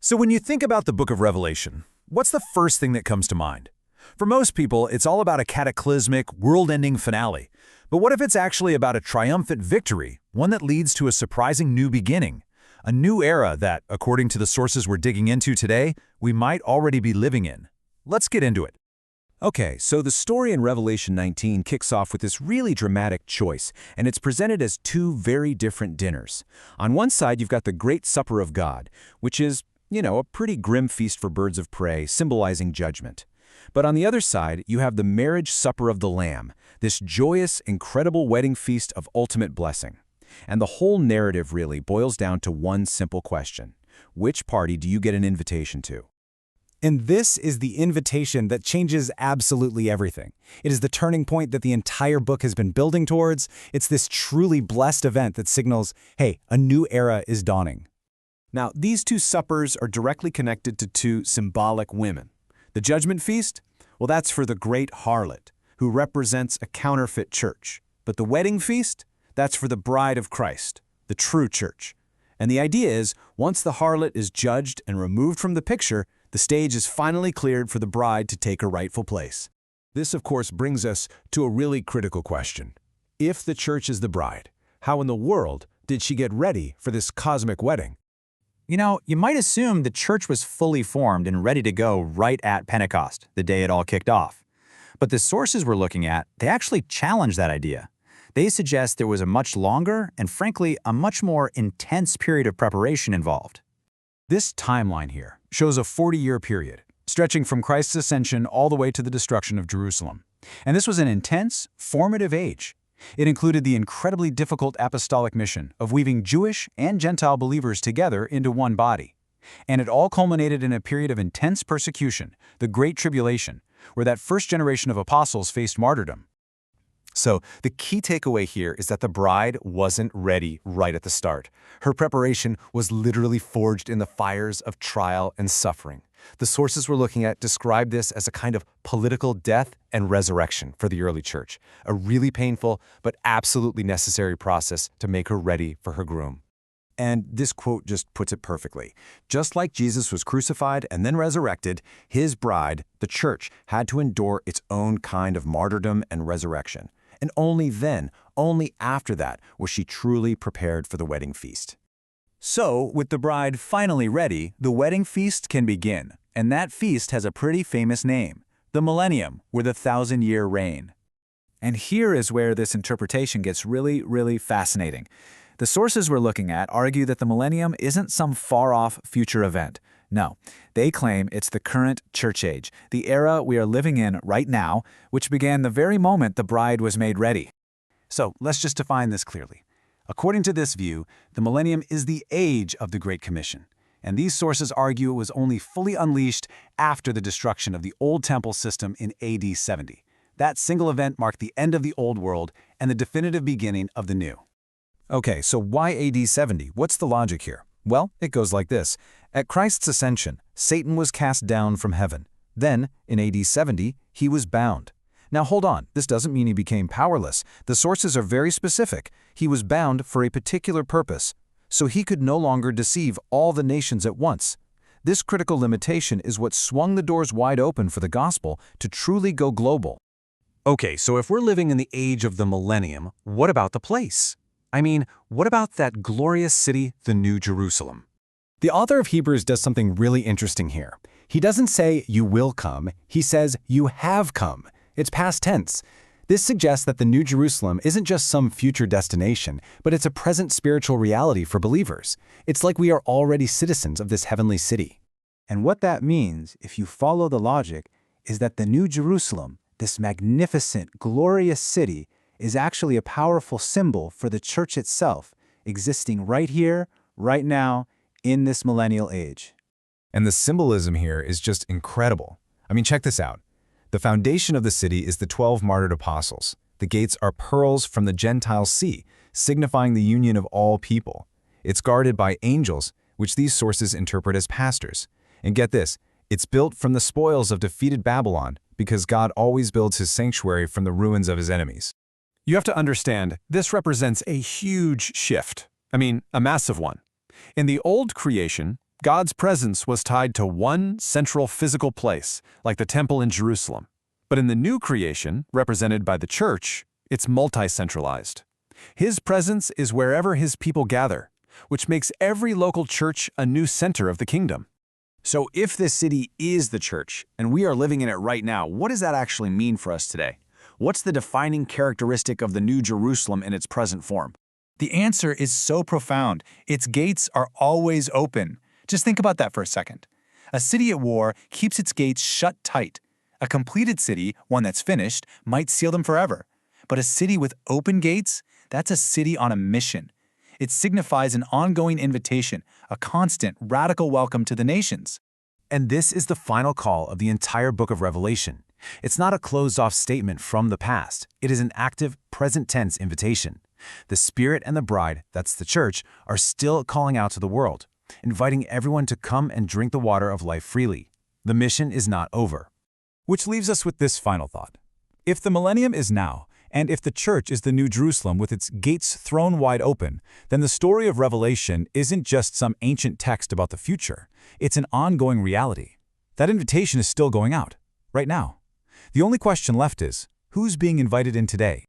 So when you think about the book of Revelation, what's the first thing that comes to mind? For most people, it's all about a cataclysmic, world-ending finale. But what if it's actually about a triumphant victory, one that leads to a surprising new beginning? A new era that, according to the sources we're digging into today, we might already be living in. Let's get into it. Okay, so the story in Revelation 19 kicks off with this really dramatic choice, and it's presented as two very different dinners. On one side, you've got the Great Supper of God, which is, a pretty grim feast for birds of prey, symbolizing judgment. But on the other side, you have the Marriage Supper of the Lamb, this joyous, incredible wedding feast of ultimate blessing. And the whole narrative really boils down to one simple question. Which party do you get an invitation to? And this is the invitation that changes absolutely everything. It is the turning point that the entire book has been building towards. It's this truly blessed event that signals, hey, a new era is dawning. Now, these two suppers are directly connected to two symbolic women. The Judgment Feast? Well, that's for the great harlot, who represents a counterfeit church. But the Wedding Feast? That's for the bride of Christ, the true church. And the idea is, once the harlot is judged and removed from the picture, the stage is finally cleared for the bride to take her rightful place. This, of course, brings us to a really critical question. If the church is the bride, how in the world did she get ready for this cosmic wedding? You might assume the church was fully formed and ready to go right at Pentecost, the day it all kicked off. But the sources we're looking at, they actually challenge that idea. They suggest there was a much longer and, frankly, a much more intense period of preparation involved. This timeline here shows a 40-year period, stretching from Christ's ascension all the way to the destruction of Jerusalem. And this was an intense, formative age. It included the incredibly difficult apostolic mission of weaving Jewish and Gentile believers together into one body. And it all culminated in a period of intense persecution, the Great Tribulation, where that first generation of apostles faced martyrdom. So the key takeaway here is that the bride wasn't ready right at the start. Her preparation was literally forged in the fires of trial and suffering. The sources we're looking at describe this as a kind of political death and resurrection for the early church, a really painful but absolutely necessary process to make her ready for her groom. And this quote just puts it perfectly. Just like Jesus was crucified and then resurrected, his bride, the church, had to endure its own kind of martyrdom and resurrection. And only then, only after that, was she truly prepared for the wedding feast. So, with the bride finally ready, the wedding feast can begin. And that feast has a pretty famous name, the Millennium, or the 1,000-year reign. And here is where this interpretation gets really, really fascinating. The sources we're looking at argue that the Millennium isn't some far-off future event. No, they claim it's the current church age, the era we are living in right now, which began the very moment the bride was made ready. So let's just define this clearly. According to this view, the Millennium is the age of the Great Commission, and these sources argue it was only fully unleashed after the destruction of the Old Temple system in AD 70. That single event marked the end of the Old World and the definitive beginning of the New. Okay, so why AD 70? What's the logic here? Well, it goes like this. At Christ's ascension, Satan was cast down from heaven. Then, in AD 70, he was bound. Now hold on, this doesn't mean he became powerless. The sources are very specific. He was bound for a particular purpose, so he could no longer deceive all the nations at once. This critical limitation is what swung the doors wide open for the gospel to truly go global. Okay, so if we're living in the age of the millennium, what about the place? I mean, what about that glorious city, the New Jerusalem? The author of Hebrews does something really interesting here. He doesn't say you will come, he says you have come. It's past tense. This suggests that the New Jerusalem isn't just some future destination, but it's a present spiritual reality for believers. It's like we are already citizens of this heavenly city. And what that means, if you follow the logic, is that the New Jerusalem, this magnificent, glorious city, is actually a powerful symbol for the church itself, existing right here, right now, in this millennial age. And the symbolism here is just incredible. I mean, check this out. The foundation of the city is the 12 martyred apostles. The gates are pearls from the Gentile sea, signifying the union of all people. It's guarded by angels, which these sources interpret as pastors. And get this, it's built from the spoils of defeated Babylon, because God always builds his sanctuary from the ruins of his enemies. You have to understand, this represents a huge shift. I mean, a massive one. In the old creation, God's presence was tied to one central physical place, like the temple in Jerusalem. But in the new creation, represented by the church, it's multi-centralized. His presence is wherever his people gather, which makes every local church a new center of the kingdom. So if this city is the church, and we are living in it right now, what does that actually mean for us today? What's the defining characteristic of the New Jerusalem in its present form? The answer is so profound. Its gates are always open. Just think about that for a second. A city at war keeps its gates shut tight. A completed city, one that's finished, might seal them forever. But a city with open gates, that's a city on a mission. It signifies an ongoing invitation, a constant, radical welcome to the nations. And this is the final call of the entire book of Revelation. It's not a closed-off statement from the past. It is an active, present-tense invitation. The Spirit and the bride, that's the church, are still calling out to the world, inviting everyone to come and drink the water of life freely. The mission is not over. Which leaves us with this final thought. If the millennium is now, and if the church is the New Jerusalem with its gates thrown wide open, then the story of Revelation isn't just some ancient text about the future. It's an ongoing reality. That invitation is still going out, right now. The only question left is, who's being invited in today?